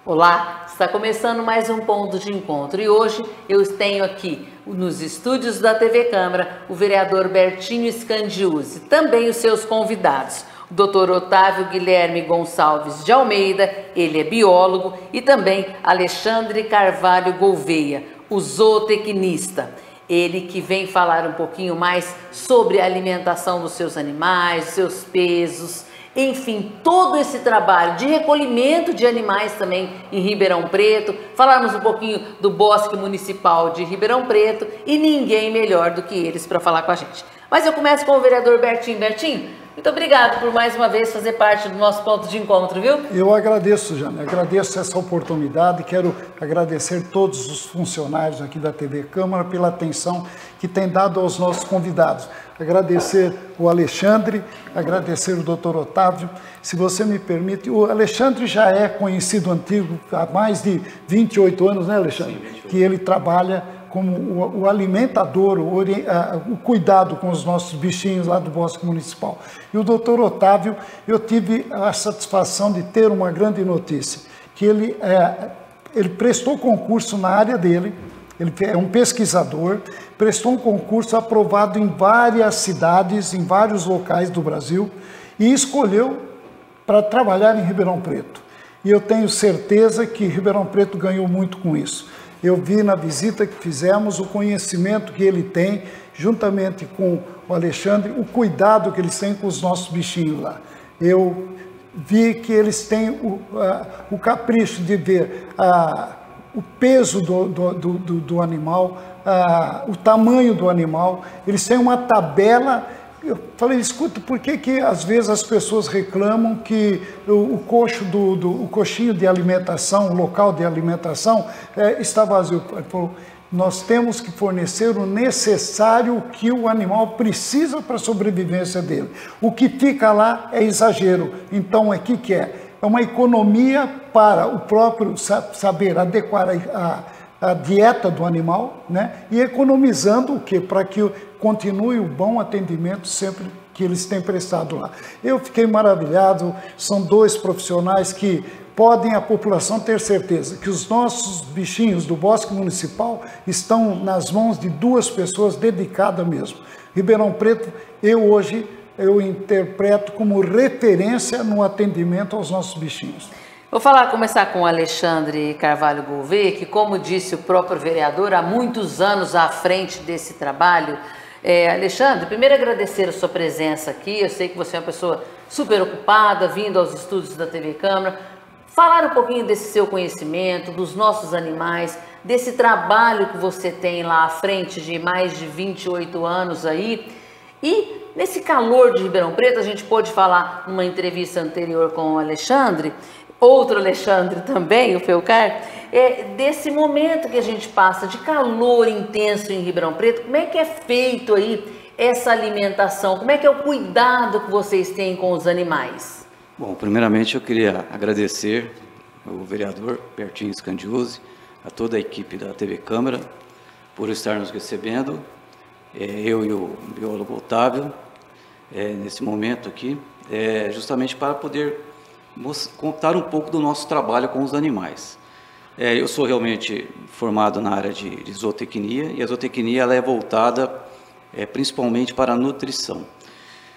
Olá, está começando mais um ponto de encontro e hoje eu tenho aqui nos estúdios da TV Câmara o vereador Bertinho Scandiuzzi, também os seus convidados, o Dr. Otávio Guilherme Gonçalves de Almeida, ele é biólogo, e também Alexandre Carvalho Gouveia, o zootecnista. Ele que vem falar um pouquinho mais sobre a alimentação dos seus animais, seus pesos, enfim, todo esse trabalho de recolhimento de animais também em Ribeirão Preto. Falarmos um pouquinho do Bosque Municipal de Ribeirão Preto e ninguém melhor do que eles para falar com a gente. Mas eu começo com o vereador Bertinho. Bertinho, muito obrigado por mais uma vez fazer parte do nosso ponto de encontro, viu? Eu agradeço, Jane, agradeço essa oportunidade, quero agradecer todos os funcionários aqui da TV Câmara pela atenção que tem dado aos nossos convidados. Agradecer o Alexandre, agradecer o Dr. Otávio. Se você me permite, o Alexandre já é conhecido antigo há mais de 28 anos, né, Alexandre? Sim, 28. Que ele trabalha como o alimentador, o cuidado com os nossos bichinhos lá do Bosque Municipal. E o Dr. Otávio, eu tive a satisfação de ter uma grande notícia, que ele prestou concurso na área dele. Ele é um pesquisador, prestou um concurso aprovado em várias cidades, em vários locais do Brasil, e escolheu para trabalhar em Ribeirão Preto. E eu tenho certeza que Ribeirão Preto ganhou muito com isso. Eu vi na visita que fizemos o conhecimento que ele tem, juntamente com o Alexandre, o cuidado que eles têm com os nossos bichinhos lá. Eu vi que eles têm o capricho de ver o peso do animal, o tamanho do animal. Eles têm uma tabela. Eu falei, escuta, por que às vezes as pessoas reclamam que o coxinho de alimentação, o local de alimentação está vazio? Ele falou, nós temos que fornecer o necessário que o animal precisa para a sobrevivência dele. O que fica lá é exagero. Então, o que é? É uma economia para o próprio saber adequar a dieta do animal, né? E economizando o quê? Para que continue o bom atendimento sempre que eles têm prestado lá. Eu fiquei maravilhado, são dois profissionais que podem a população ter certeza que os nossos bichinhos do Bosque Municipal estão nas mãos de duas pessoas dedicadas mesmo. Ribeirão Preto, eu interpreto como referência no atendimento aos nossos bichinhos. Vou começar com o Alexandre Carvalho Gouveia, que, como disse o próprio vereador, há muitos anos à frente desse trabalho. Alexandre, primeiro agradecer a sua presença aqui. Eu sei que você é uma pessoa super ocupada, vindo aos estúdios da TV Câmara. Falar um pouquinho desse seu conhecimento, dos nossos animais, desse trabalho que você tem lá à frente de mais de 28 anos aí. E nesse calor de Ribeirão Preto, a gente pôde falar numa entrevista anterior com o Alexandre, outro Alexandre também, o Felcar, desse momento que a gente passa de calor intenso em Ribeirão Preto. Como é que é feito aí essa alimentação? Como é que é o cuidado que vocês têm com os animais? Bom, primeiramente eu queria agradecer ao vereador Bertinho Scandiuzzi, a toda a equipe da TV Câmara, por estar nos recebendo, eu e o biólogo Otávio, nesse momento aqui, justamente para poder contar um pouco do nosso trabalho com os animais. Eu sou realmente formado na área de zootecnia, e a zootecnia ela é voltada principalmente para a nutrição.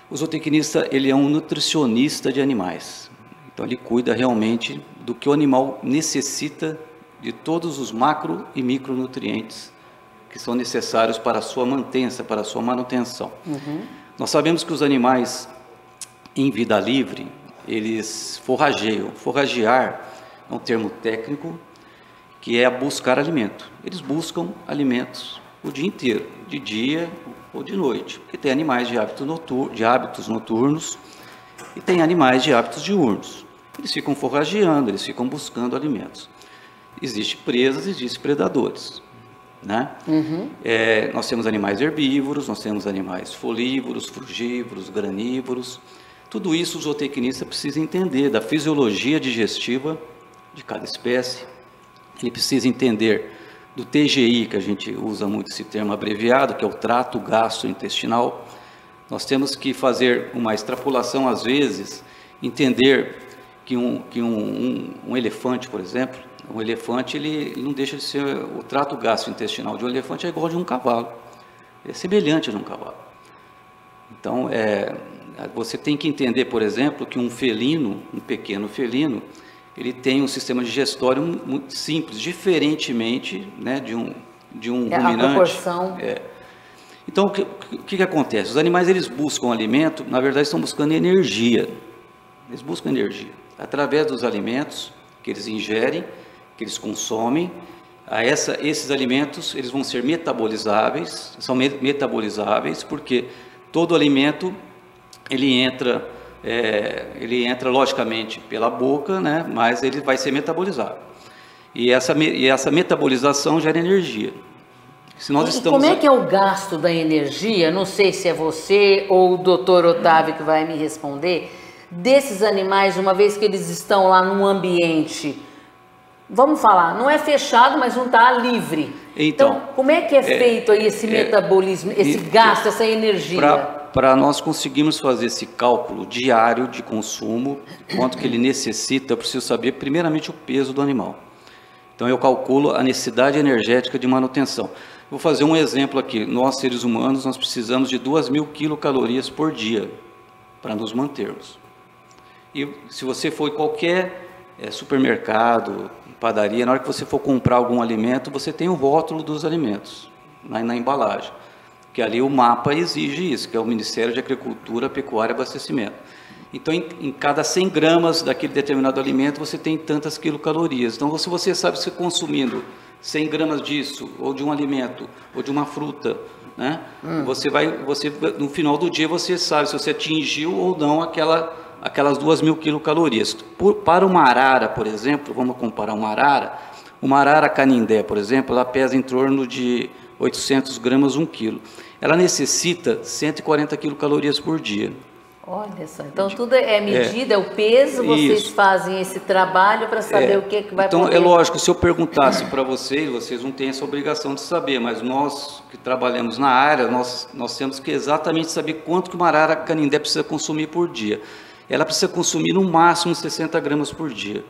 O zootecnista ele é um nutricionista de animais, então ele cuida realmente do que o animal necessita, de todos os macro e micronutrientes que são necessários para a sua mantença, para a sua manutenção. Uhum. Nós sabemos que os animais em vida livre, eles forrageiam. Forragear é um termo técnico que é buscar alimento. Eles buscam alimentos o dia inteiro, de dia ou de noite, porque tem animais de hábitos noturnos e tem animais de hábitos diurnos. Eles ficam forrageando, eles ficam buscando alimentos. Existem presas, existem predadores, né? Uhum. Nós temos animais herbívoros, nós temos animais folívoros, frugívoros, granívoros. Tudo isso o zootecnista precisa entender da fisiologia digestiva de cada espécie. Ele precisa entender do TGI, que a gente usa muito esse termo abreviado, que é o trato gastrointestinal. Nós temos que fazer uma extrapolação, às vezes, entender que um elefante, por exemplo, um elefante ele não deixa de ser, o trato gastrointestinal de um elefante é igual de um cavalo, é semelhante a um cavalo. Então, você tem que entender, por exemplo, que um felino, um pequeno felino, ele tem um sistema digestório muito simples, diferentemente, né, de um ruminante. A proporção. Então, o que acontece? Os animais, eles buscam alimento, na verdade, estão buscando energia. Eles buscam energia através dos alimentos que eles ingerem, que eles consomem. Esses alimentos, eles vão ser metabolizáveis, são metabolizáveis, porque todo alimento, ele entra logicamente pela boca, né, mas ele vai ser metabolizado. E essa metabolização gera energia. Se nós estamos... Como é que é o gasto da energia? Não sei se é você ou o doutor Otávio que vai me responder. Desses animais, uma vez que eles estão lá num ambiente, vamos falar, não é fechado, mas não está livre. Então, como é que é feito aí esse metabolismo, esse gasto, essa energia? Para nós conseguirmos fazer esse cálculo diário de consumo, quanto que ele necessita, eu preciso saber primeiramente o peso do animal. Então eu calculo a necessidade energética de manutenção. Vou fazer um exemplo aqui. Nós, seres humanos, nós precisamos de 2.000 quilocalorias por dia para nos mantermos. E se você for em qualquer supermercado, padaria, na hora que você for comprar algum alimento, você tem o rótulo dos alimentos na embalagem. Que ali o mapa exige isso, que é o Ministério de Agricultura, Pecuária e Abastecimento. Então, em cada 100 gramas daquele determinado alimento, você tem tantas quilocalorias. Então, se você sabe se consumindo 100 gramas disso, ou de um alimento, ou de uma fruta, né? No final do dia, você sabe se você atingiu ou não aquelas 2.000 quilocalorias. Para uma arara, por exemplo, vamos comparar uma arara canindé, por exemplo, ela pesa em torno de 800 gramas, 1 quilo. Ela necessita 140 quilocalorias por dia. Olha só, então tudo é medida, é o peso, vocês fazem esse trabalho para saber o que vai então, poder... é lógico, se eu perguntasse para vocês não têm essa obrigação de saber, mas nós que trabalhamos na área, nós temos que exatamente saber quanto que uma arara canindé precisa consumir por dia. Ela precisa consumir no máximo 60 gramas por dia.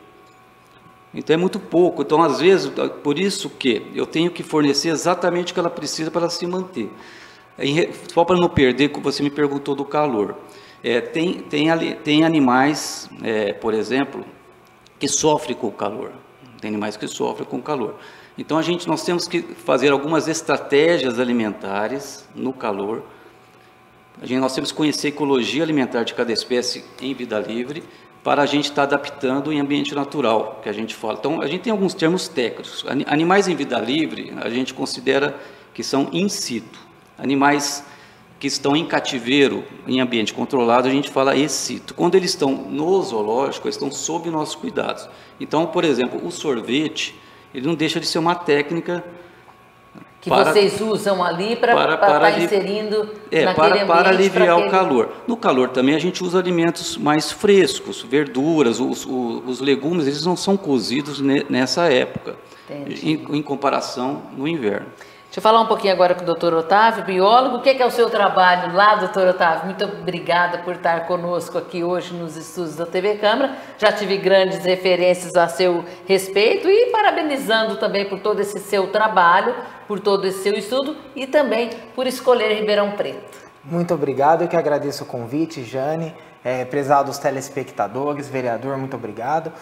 Então é muito pouco, então às vezes, por isso que eu tenho que fornecer exatamente o que ela precisa para ela se manter. Só para não perder, você me perguntou do calor. Tem animais, por exemplo, que sofrem com o calor. Tem animais que sofrem com o calor. Então nós temos que fazer algumas estratégias alimentares no calor. Nós temos que conhecer a ecologia alimentar de cada espécie em vida livre, para a gente estar adaptando em ambiente natural, que a gente fala. Então, a gente tem alguns termos técnicos. Animais em vida livre, a gente considera que são in situ. Animais que estão em cativeiro, em ambiente controlado, a gente fala ex situ. Quando eles estão no zoológico, eles estão sob nossos cuidados. Então, por exemplo, o sorvete, ele não deixa de ser uma técnica... Que vocês usam ali para estar inserindo naquele ambiente. Para aliviar o calor. No calor também a gente usa alimentos mais frescos, verduras, os legumes, eles não são cozidos nessa época, em comparação no inverno. Deixa eu falar um pouquinho agora com o doutor Otávio, biólogo. O que é o seu trabalho lá, doutor Otávio? Muito obrigada por estar conosco aqui hoje nos estúdios da TV Câmara. Já tive grandes referências a seu respeito e parabenizando também por todo esse seu trabalho, por todo esse seu estudo e também por escolher Ribeirão Preto. Muito obrigado, eu que agradeço o convite, Jane. Prezados telespectadores, vereador, muito obrigado.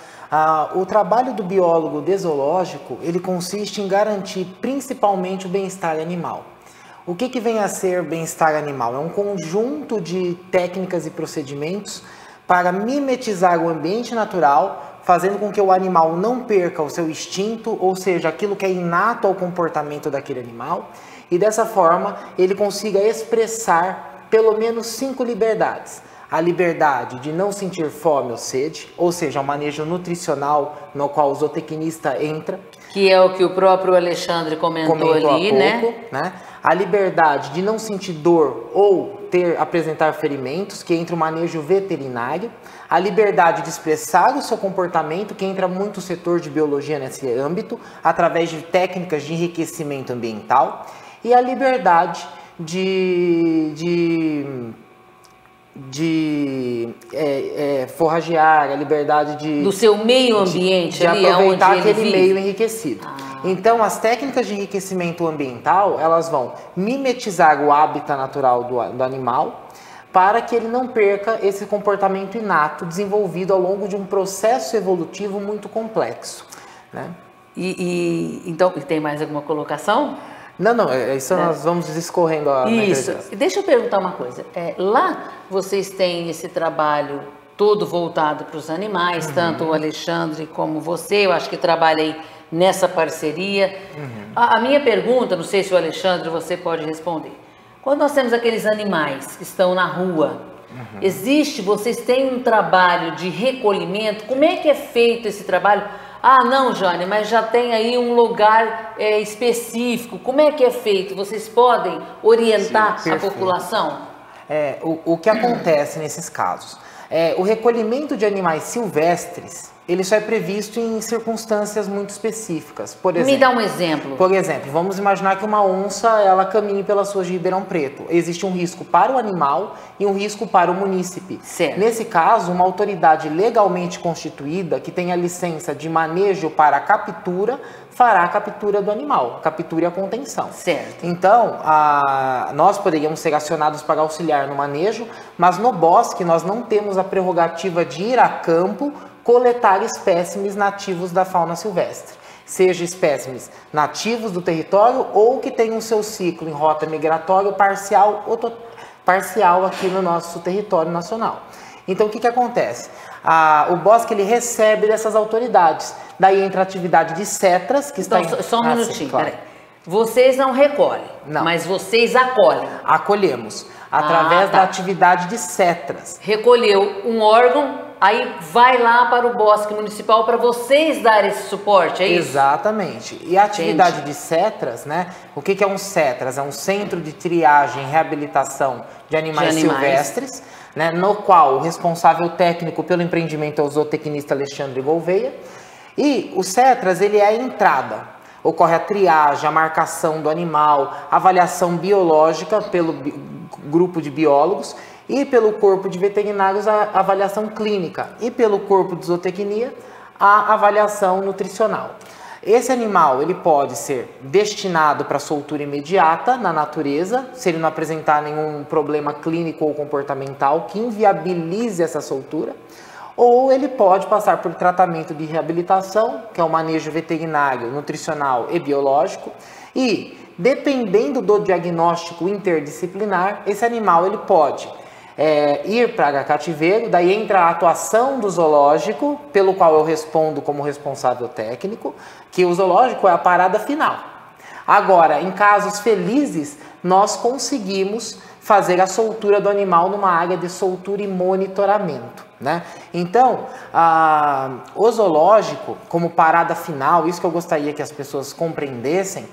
O trabalho do biólogo de zoológico, ele consiste em garantir principalmente o bem-estar animal. O que vem a ser bem-estar animal? É um conjunto de técnicas e procedimentos para mimetizar o ambiente natural, fazendo com que o animal não perca o seu instinto, ou seja, aquilo que é inato ao comportamento daquele animal, e dessa forma ele consiga expressar pelo menos 5 liberdades. A liberdade de não sentir fome ou sede, ou seja, o manejo nutricional no qual o zootecnista entra. Que é o que o próprio Alexandre comentou ali, há pouco, né? A liberdade de não sentir dor ou apresentar ferimentos, que entra o manejo veterinário. A liberdade de expressar o seu comportamento, que entra muito o setor de biologia nesse âmbito, através de técnicas de enriquecimento ambiental. E a liberdade de forragear, a liberdade do seu meio ambiente, de ali aproveitar onde ele aquele vive. meio enriquecido. Então, as técnicas de enriquecimento ambiental, elas vão mimetizar o hábitat natural do animal, para que ele não perca esse comportamento inato desenvolvido ao longo de um processo evolutivo muito complexo, né? Então, tem mais alguma colocação? Não, isso nós vamos discorrendo a Isso. Deixa eu perguntar uma coisa. Lá vocês têm esse trabalho todo voltado para os animais, tanto o Alexandre como você, eu acho que trabalha aí nessa parceria. A minha pergunta, não sei se o Alexandre você pode responder. Quando nós temos aqueles animais que estão na rua, vocês têm um trabalho de recolhimento? Como é que é feito esse trabalho? Ah, não, Jane, mas já tem aí um lugar específico. Como é que é feito? Vocês podem orientar a população? O que acontece nesses casos? O recolhimento de animais silvestres, ele só é previsto em circunstâncias muito específicas. Por exemplo, me dá um exemplo. Por exemplo, vamos imaginar que uma onça ela caminhe pelas ruas de Ribeirão Preto. Existe um risco para o animal e um risco para o munícipe. Certo. Nesse caso, uma autoridade legalmente constituída que tenha licença de manejo para a captura fará a captura do animal, a captura e a contenção. Certo. Então, nós poderíamos ser acionados para auxiliar no manejo, mas no bosque nós não temos a prerrogativa de ir a campo coletar espécimes nativos da fauna silvestre, seja espécimes nativos do território ou que tenham seu ciclo em rota migratória parcial aqui no nosso território nacional. Então, o que acontece? O bosque ele recebe dessas autoridades. Daí entra a atividade de cetras, que está só um minutinho, sim, claro. Peraí. Vocês não recolhem, mas vocês acolhem. Acolhemos, através da atividade de cetras. Recolheu um órgão, aí vai lá para o bosque municipal para vocês darem esse suporte, é isso? Exatamente. E a atividade de cetras, né? O que é um cetras? É um centro de triagem e reabilitação de animais silvestres, né? No qual o responsável técnico pelo empreendimento é o zootecnista Alexandre Gouveia. E o cetras, ele é a entrada. Ocorre a triagem, a marcação do animal, a avaliação biológica pelo grupo de biólogos e pelo corpo de veterinários a avaliação clínica e pelo corpo de zootecnia a avaliação nutricional. Esse animal ele pode ser destinado para soltura imediata na natureza, se ele não apresentar nenhum problema clínico ou comportamental que inviabilize essa soltura, ou ele pode passar por tratamento de reabilitação, que é o manejo veterinário, nutricional e biológico, e dependendo do diagnóstico interdisciplinar, esse animal ele pode ir para cativeiro, daí entra a atuação do zoológico, pelo qual eu respondo como responsável técnico, que o zoológico é a parada final. Agora, em casos felizes, nós conseguimos fazer a soltura do animal numa área de soltura e monitoramento, né? Então, o zoológico, como parada final, isso que eu gostaria que as pessoas compreendessem,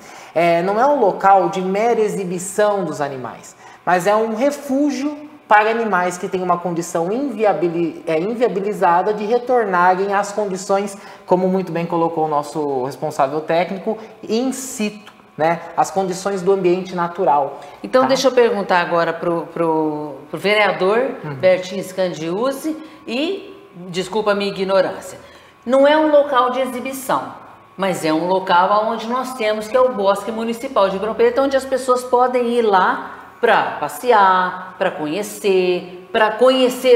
não é um local de mera exibição dos animais, mas é um refúgio para animais que têm uma condição inviabilizada de retornarem às condições, como muito bem colocou o nosso responsável técnico, in situ, né? As condições do ambiente natural. Então, deixa eu perguntar agora pro vereador Bertinho Scandiuzzi e, desculpa a minha ignorância, não é um local de exibição, mas é um local onde nós temos, que é o Bosque Municipal de Ribeirão Preto, onde as pessoas podem ir lá para passear, para conhecer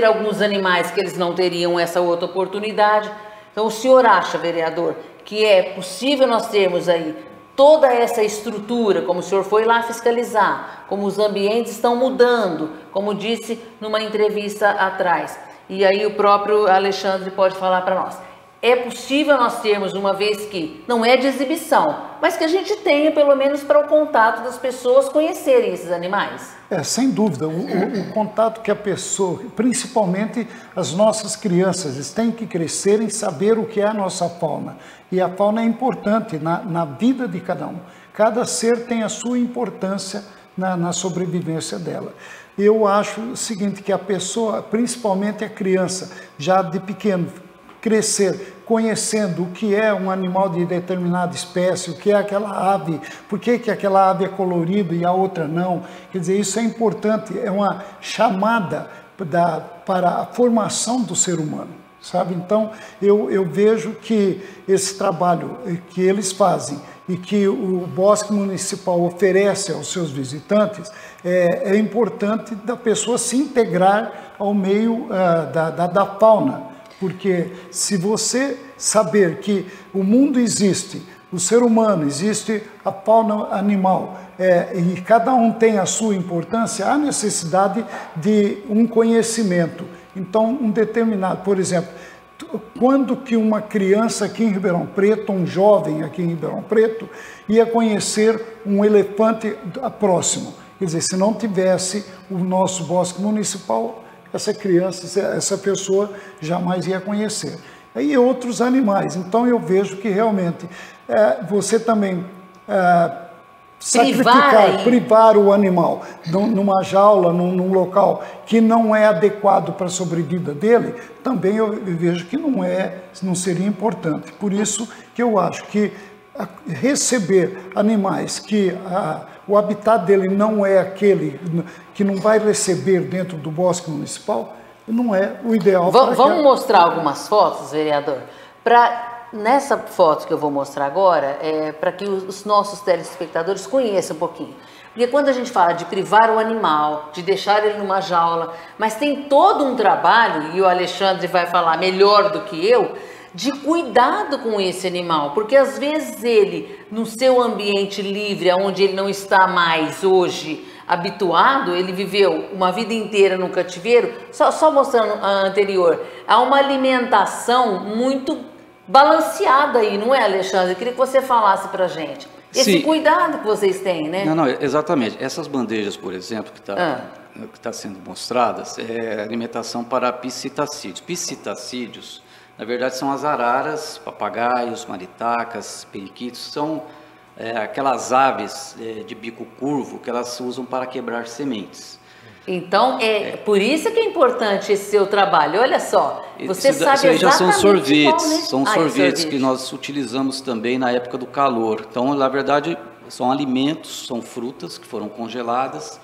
alguns animais que eles não teriam essa outra oportunidade. Então, o senhor acha, vereador, que é possível nós termos aí toda essa estrutura, como o senhor foi lá fiscalizar, como os ambientes estão mudando, como disse numa entrevista atrás, e aí o próprio Alexandre pode falar para nós. É possível nós termos, uma vez que não é de exibição, mas que a gente tenha pelo menos para o contato das pessoas conhecerem esses animais? Sem dúvida, o contato que a pessoa, principalmente as nossas crianças, eles têm que crescer em saber o que é a nossa fauna. E a fauna é importante na vida de cada um. Cada ser tem a sua importância na sobrevivência dela. Eu acho o seguinte, que a pessoa, principalmente a criança, já de pequeno, crescer conhecendo o que é um animal de determinada espécie, o que é aquela ave, por que aquela ave é colorida e a outra não. Quer dizer, isso é importante, é uma chamada para a formação do ser humano, sabe? Então, eu vejo que esse trabalho que eles fazem e que o Bosque Municipal oferece aos seus visitantes, é importante da pessoa se integrar ao meio da fauna, porque se você saber que o mundo existe, o ser humano existe, a fauna animal, e cada um tem a sua importância, há necessidade de um conhecimento. Então, um determinado, por exemplo, quando que uma criança aqui em Ribeirão Preto, um jovem aqui em Ribeirão Preto, ia conhecer um elefante próximo? Quer dizer, se não tivesse o nosso bosque municipal, essa criança, essa pessoa jamais ia conhecer. E outros animais. Então eu vejo que realmente você também privar o animal numa jaula, num local que não é adequado para a sobrevida dele, também eu vejo que não seria importante. Por isso que eu acho que receber animais que o habitat dele não é aquele que não vai receber dentro do bosque municipal, não é o ideal. Vamos mostrar algumas fotos, vereador? Nessa foto que eu vou mostrar agora, para que os nossos telespectadores conheçam um pouquinho. Porque quando a gente fala de privar o animal, de deixar ele numa jaula, mas tem todo um trabalho, e o Alexandre vai falar melhor do que eu, de cuidado com esse animal, porque às vezes ele, no seu ambiente livre, onde ele não está mais hoje habituado, ele viveu uma vida inteira no cativeiro, só mostrando a anterior, há uma alimentação muito balanceada aí, não é, Alexandre? Eu queria que você falasse pra gente. Esse cuidado que vocês têm, né? Não, exatamente. Essas bandejas, por exemplo, que tá sendo mostradas, é alimentação para piscitacídeos. Piscitacídeos, na verdade, são as araras, papagaios, maritacas, periquitos, são aquelas aves de bico curvo que elas usam para quebrar sementes. Então, por isso que é importante esse seu trabalho. Olha só, você sabe exatamente já são sorvetes, qual, né? São sorvetes que nós utilizamos também na época do calor. Então, na verdade, são alimentos, são frutas que foram congeladas.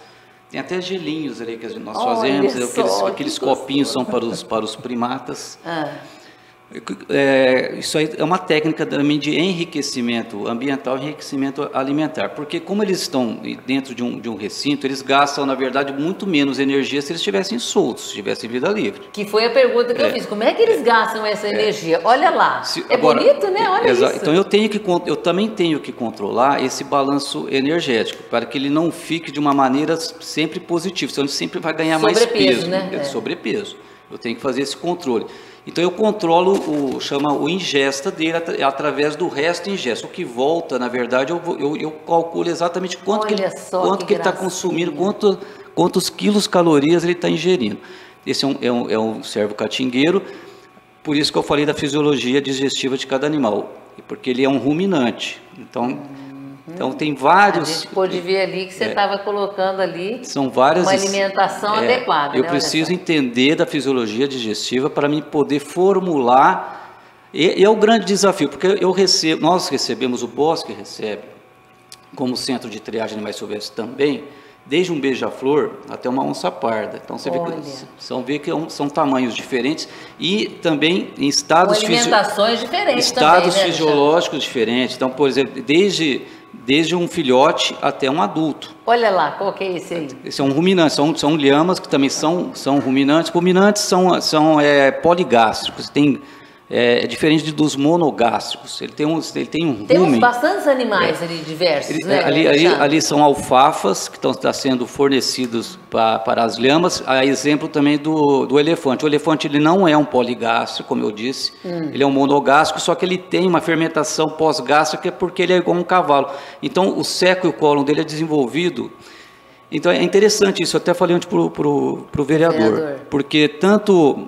Tem até gelinhos ali que nós fazemos, aqueles copinhos são para os primatas. Isso aí é uma técnica também de enriquecimento ambiental e enriquecimento alimentar, porque como eles estão dentro de um recinto, eles gastam, na verdade, muito menos energia se eles estivessem soltos, se tivessem vida livre. Que foi a pergunta que eu fiz, como é que eles gastam essa energia? Olha lá, bonito, né? Olha isso. Então eu também tenho que controlar esse balanço energético, para que ele não fique de uma maneira sempre positiva, senão ele sempre vai ganhar mais peso. Né? Sobrepeso. Eu tenho que fazer esse controle. Então eu controlo o ingesta dele através do resto ingesta. O que volta, na verdade, eu calculo exatamente quanto que ele está consumindo, quantos quilos calorias ele está ingerindo. Esse é um cervo catingueiro, por isso que eu falei da fisiologia digestiva de cada animal, porque ele é um ruminante. Então tem vários... A gente pôde ver ali que você estava colocando ali são várias, uma alimentação adequada. Eu preciso entender da fisiologia digestiva para me poder formular, e é o grande desafio, porque nós recebemos, o Bosque recebe, como centro de triagem de animais silvestres também, desde um beija-flor até uma onça-parda. Então você vê que são tamanhos diferentes e também em estados fisiológicos diferentes. Então, por exemplo, desde um filhote até um adulto. Olha lá, qual que é esse aí? Esse é um ruminante, são lhamas que também são ruminantes. Ruminantes são poligástricos, é diferente dos monogástricos. Ele tem um rumen. Temos bastantes animais ali diversos, né? Ali são alfafas que estão sendo fornecidos para as lhamas. Há exemplo também do elefante. O elefante ele não é um poligástrico, como eu disse. Ele é um monogástrico, só que ele tem uma fermentação pós-gástrica porque ele é igual a um cavalo. Então o seco e o cólon dele é desenvolvido. Então é interessante isso. Eu até falei antes para o vereador, porque tanto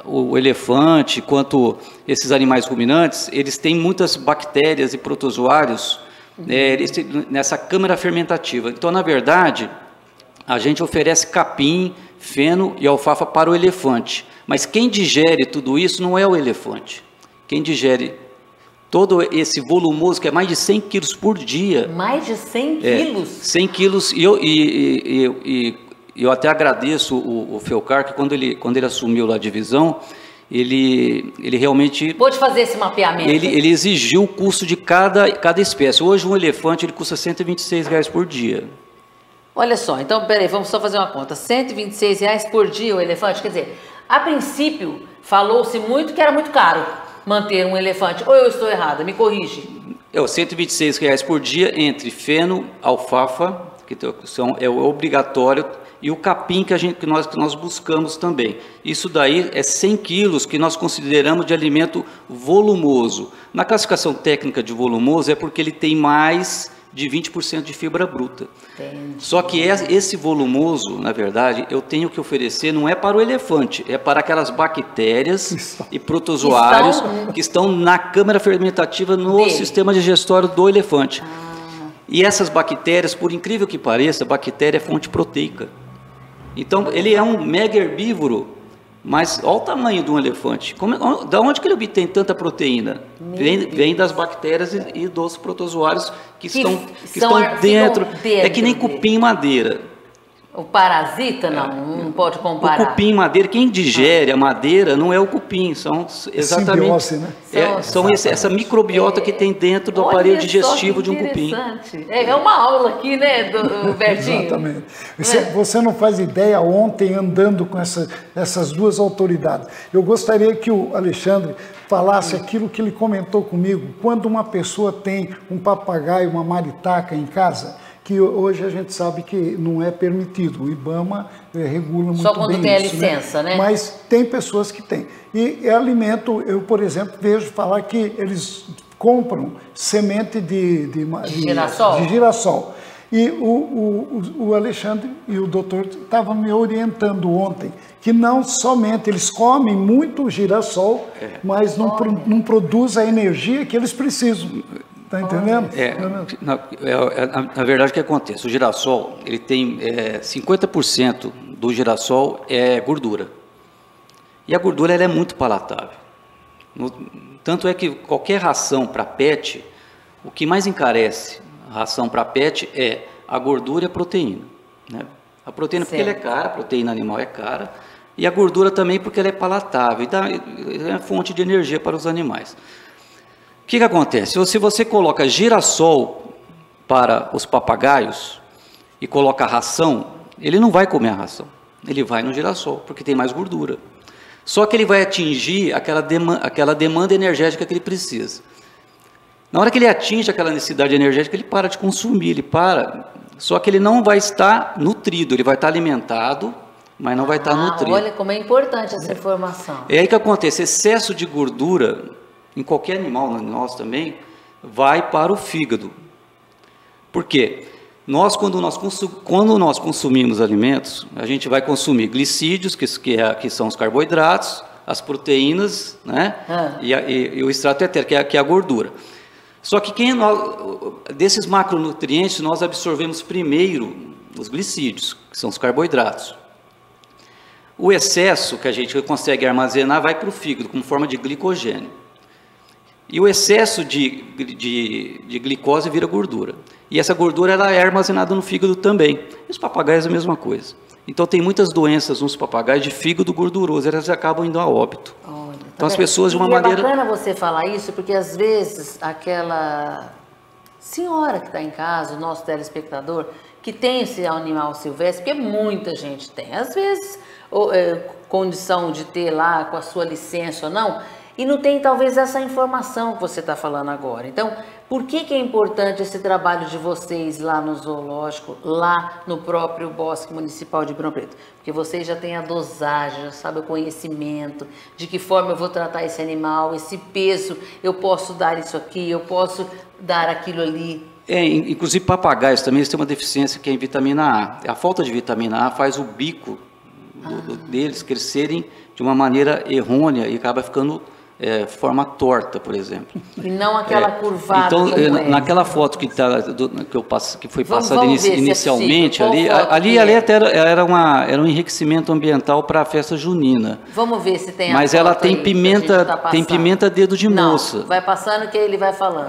o elefante, quanto esses animais ruminantes, eles têm muitas bactérias e protozoários nessa câmara fermentativa. Então, na verdade, a gente oferece capim, feno e alfafa para o elefante. Mas quem digere tudo isso não é o elefante. Quem digere todo esse volumoso, que é mais de 100 quilos por dia. Mais de 100 quilos? 100 quilos eu até agradeço o Felcar, que quando ele assumiu lá a divisão, ele realmente... Pôde fazer esse mapeamento. Ele exigiu o custo de cada espécie. Hoje um elefante ele custa R$ 126 por dia. Olha só, então peraí, vamos só fazer uma conta. R$ 126 por dia o elefante, quer dizer, a princípio falou-se muito que era muito caro manter um elefante. Ou eu estou errada, me corrige. É R$ 126 por dia entre feno, alfafa, que é o obrigatório, e o capim que nós buscamos também. Isso daí é 100 quilos que nós consideramos de alimento volumoso. Na classificação técnica de volumoso é porque ele tem mais de 20% de fibra bruta. Entendi. Só que esse volumoso, na verdade, eu tenho que oferecer, não é para o elefante, é para aquelas bactérias e protozoários que estão na câmara fermentativa no sistema digestório do elefante. E essas bactérias, por incrível que pareça, a bactéria é fonte proteica. Então, ele é um mega herbívoro, mas olha o tamanho de um elefante. Da onde que ele obtém tanta proteína? Vem das bactérias e dos protozoários que estão dentro. É que nem cupim madeira. O parasita, não pode comparar. O cupim madeira, quem digere a madeira não é o cupim, são exatamente simbiose, né? Essa microbiota que tem dentro do aparelho digestivo de um cupim. É uma aula aqui, né, do Bertinho? Exatamente. Você não faz ideia, ontem andando com essas duas autoridades, eu gostaria que o Alexandre falasse aquilo que ele comentou comigo, quando uma pessoa tem um papagaio, uma maritaca em casa, que hoje a gente sabe que não é permitido, o IBAMA regula muito bem isso. Só quando tem a licença, né? Mas tem pessoas que têm. E alimento, eu, por exemplo, vejo falar que eles compram semente de girassol. E o Alexandre e o doutor estavam me orientando ontem, que não somente eles comem muito girassol, mas não produz a energia que eles precisam. Está entendendo? Na verdade, o que acontece? O girassol, ele tem 50% do girassol é gordura. E a gordura ela é muito palatável. Tanto é que qualquer ração para pet, o que mais encarece a ração para pet é a gordura e a proteína. Né? A proteína porque ela é cara, a proteína animal é cara, e a gordura também porque ela é palatável, e é fonte de energia para os animais. O que acontece? Se você coloca girassol para os papagaios e coloca ração, ele não vai comer a ração, ele vai no girassol, porque tem mais gordura. Só que ele vai atingir aquela demanda energética que ele precisa. Na hora que ele atinge aquela necessidade energética, ele para de consumir, só que ele não vai estar nutrido, ele vai estar alimentado, mas não vai estar nutrido. Olha como é importante essa informação. É aí que acontece, excesso de gordura em qualquer animal, nós também, vai para o fígado. Por quê? Quando nós consumimos alimentos, a gente vai consumir glicídios, que são os carboidratos, as proteínas, né? E o extrato etérico, que é a gordura. Só que desses macronutrientes, nós absorvemos primeiro os glicídios, que são os carboidratos. O excesso que a gente consegue armazenar vai para o fígado, como forma de glicogênio. E o excesso de glicose vira gordura. E essa gordura ela é armazenada no fígado também. E os papagaios é a mesma coisa. Então tem muitas doenças nos papagaios de fígado gorduroso, elas acabam indo a óbito. Olha, então as pessoas de uma maneira... É bacana você falar isso, porque às vezes aquela senhora que está em casa, o nosso telespectador, que tem esse animal silvestre, porque muita gente tem, às vezes condição de ter lá com a sua licença ou não, e não tem talvez essa informação que você está falando agora. Então, por que é importante esse trabalho de vocês lá no zoológico, lá no próprio Bosque Municipal de Ribeirão Preto? Porque vocês já têm a dosagem, já sabem o conhecimento, de que forma eu vou tratar esse animal, esse peso, eu posso dar isso aqui, eu posso dar aquilo ali. Inclusive papagaios também eles têm uma deficiência que é em vitamina A. A falta de vitamina A faz o bico deles crescerem de uma maneira errônea e acaba ficando forma torta, por exemplo. E não aquela curvada. Então, como naquela foto que foi passada vamos ver inicialmente, se é possível. ali até era um enriquecimento ambiental para a festa junina. Vamos ver se tem a Mas foto ela tem aí pimenta, tá tem pimenta dedo de moça. Vai passando que ele vai falando.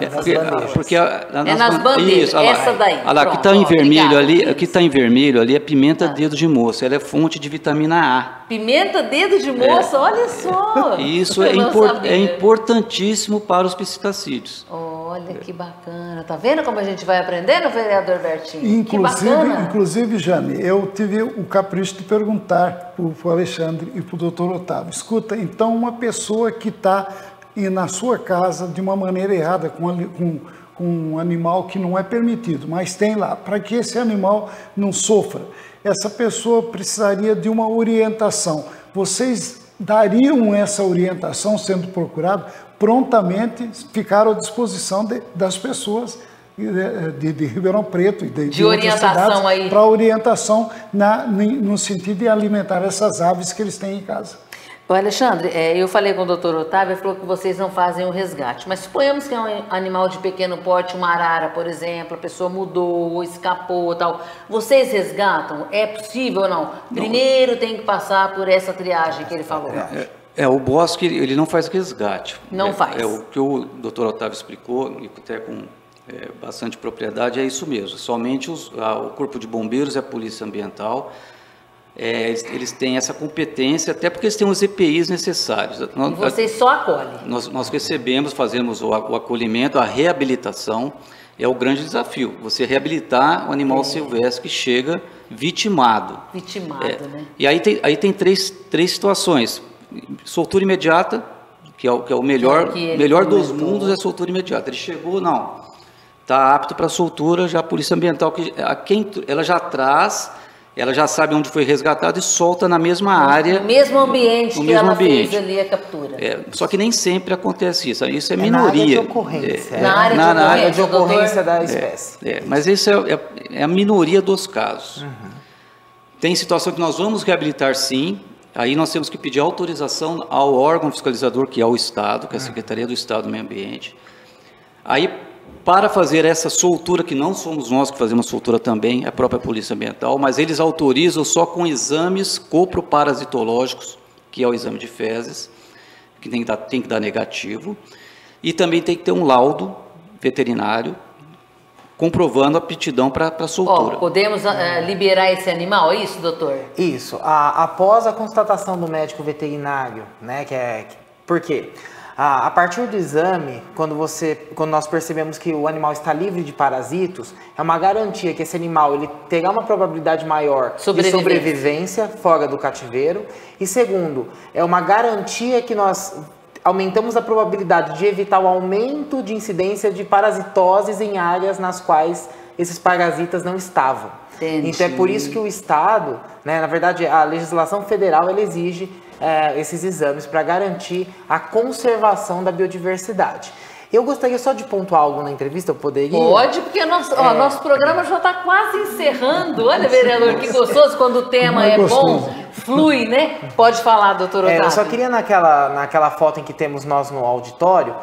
Porque nas bandeiras. Isso, olha lá, essa daí. Olha lá, que está em vermelho ali, que está em vermelho ali é pimenta dedo de moça. Ela é fonte de vitamina A. Pimenta dedo de moça, olha só. Isso é importantíssimo para os pesticidas. Olha que bacana. Tá vendo como a gente vai aprendendo, vereador Bertinho? Que bacana. Inclusive, Jane, eu tive o capricho de perguntar para o Alexandre e para o doutor Otávio. Escuta, então uma pessoa que está na sua casa de uma maneira errada, com um animal que não é permitido, mas tem lá, para que esse animal não sofra, essa pessoa precisaria de uma orientação. Vocês dariam essa orientação sendo procurado? Prontamente ficaram à disposição das pessoas de Ribeirão Preto e de orientação aí para orientação no sentido de alimentar essas aves que eles têm em casa. Ô Alexandre, eu falei com o doutor Otávio, ele falou que vocês não fazem o resgate, mas suponhamos que é um animal de pequeno porte, uma arara, por exemplo, a pessoa mudou, escapou, tal. Vocês resgatam? É possível ou não? Primeiro tem que passar por essa triagem que ele falou. O bosque, ele não faz resgate. Não faz. O que o doutor Otávio explicou, e até com bastante propriedade, é isso mesmo. Somente o Corpo de Bombeiros e a Polícia Ambiental, eles têm essa competência, até porque eles têm os EPIs necessários. E vocês só acolhem? Nós recebemos, fazemos o acolhimento, a reabilitação, é o grande desafio. Você reabilitar o animal silvestre que chega vitimado. Né? E aí tem três situações. Soltura imediata, que é o melhor dos mundos, é soltura imediata. Ele chegou, não, está apto para soltura, já a Polícia Ambiental, ela já traz, ela já sabe onde foi resgatado e solta na mesma área. No mesmo ambiente que ela fez ali a captura. Só que nem sempre acontece isso. Isso é minoria. Na área de ocorrência. Na área de ocorrência da espécie. Mas isso é a minoria dos casos. Tem situação que nós vamos reabilitar sim. Aí nós temos que pedir autorização ao órgão fiscalizador, que é o Estado, que é a Secretaria do Estado do Meio Ambiente. Aí, para fazer essa soltura, que não somos nós que fazemos soltura também, é a própria Polícia Ambiental, mas eles autorizam só com exames coproparasitológicos, que é o exame de fezes, que tem que dar negativo, e também tem que ter um laudo veterinário, comprovando a aptidão para soltura. Podemos liberar esse animal, é isso, doutor? Isso. Após a constatação do médico veterinário, né, por quê? A partir do exame, quando nós percebemos que o animal está livre de parasitos, é uma garantia que esse animal ele terá uma probabilidade maior de sobrevivência fora do cativeiro. E segundo, é uma garantia que nós aumentamos a probabilidade de evitar o aumento de incidência de parasitoses em áreas nas quais esses parasitas não estavam. Entendi. Então é por isso que o Estado, né, na verdade a legislação federal ela exige esses exames para garantir a conservação da biodiversidade. Eu gostaria só de pontuar algo na entrevista, eu poderia? Pode, porque nosso programa já está quase encerrando. Olha, vereador, que gostoso quando o tema é bom, flui, né? Pode falar, doutor Otávio. Eu só queria naquela foto em que temos nós no auditório...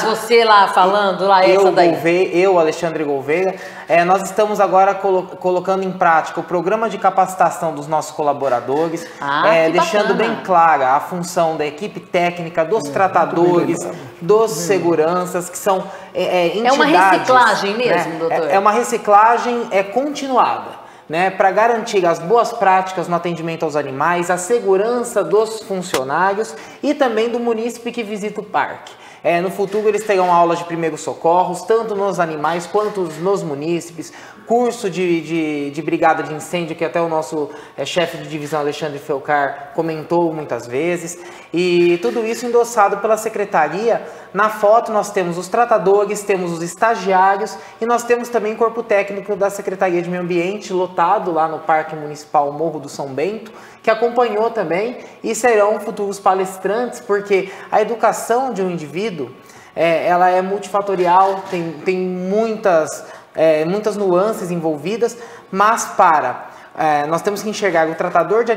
você lá falando, essa daí. Eu, Alexandre Gouveia, nós estamos agora colocando em prática o programa de capacitação dos nossos colaboradores, deixando bem clara a função da equipe técnica, dos tratadores, dos seguranças, que são entidades... É uma reciclagem mesmo, doutor? É uma reciclagem continuada. Né, para garantir as boas práticas no atendimento aos animais, a segurança dos funcionários e também do munícipe que visita o parque. No futuro eles terão aulas de primeiros socorros, tanto nos animais quanto nos munícipes, curso de brigada de incêndio, que até o nosso chefe de divisão, Alexandre Felcar, comentou muitas vezes, e tudo isso endossado pela secretaria. Na foto nós temos os tratadores, temos os estagiários e nós temos também o corpo técnico da Secretaria de Meio Ambiente, lotado lá no Parque Municipal Morro do São Bento, que acompanhou também, e serão futuros palestrantes, porque a educação de um indivíduo, ela é multifatorial, tem muitas nuances envolvidas, mas para nós temos que enxergar o tratador de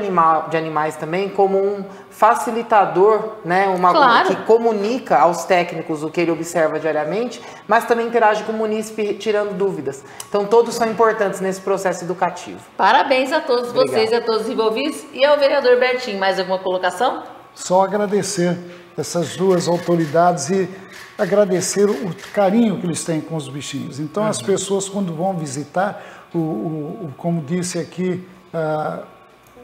animais também como um facilitador, né, Claro. que comunica aos técnicos o que ele observa diariamente, mas também interage com o munícipe tirando dúvidas. Então todos são importantes nesse processo educativo. Parabéns a todos Obrigado. vocês e a todos os envolvidos. E ao vereador Bertinho, mais alguma colocação? Só agradecer essas duas autoridades e agradecer o carinho que eles têm com os bichinhos. Então, as pessoas, quando vão visitar, como disse aqui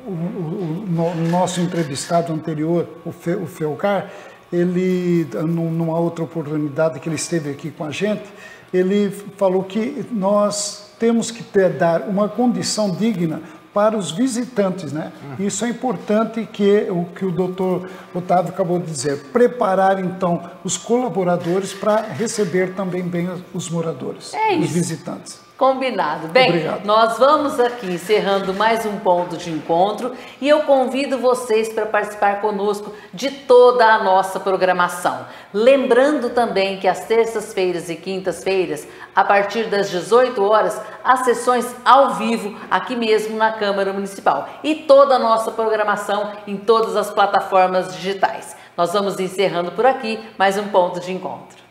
o nosso entrevistado anterior, o Felcar, ele, numa outra oportunidade que ele esteve aqui com a gente, ele falou que nós temos que dar uma condição digna para os visitantes, né? Isso é importante, que o que o doutor Otávio acabou de dizer, preparar então os colaboradores para receber também bem os moradores, os visitantes. Combinado. Bem, Obrigado. nós vamos aqui encerrando mais um ponto de encontro e eu convido vocês para participar conosco de toda a nossa programação. Lembrando também que às terças-feiras e quintas-feiras, a partir das 18 horas, as sessões ao vivo aqui mesmo na Câmara Municipal e toda a nossa programação em todas as plataformas digitais. Nós vamos encerrando por aqui mais um ponto de encontro.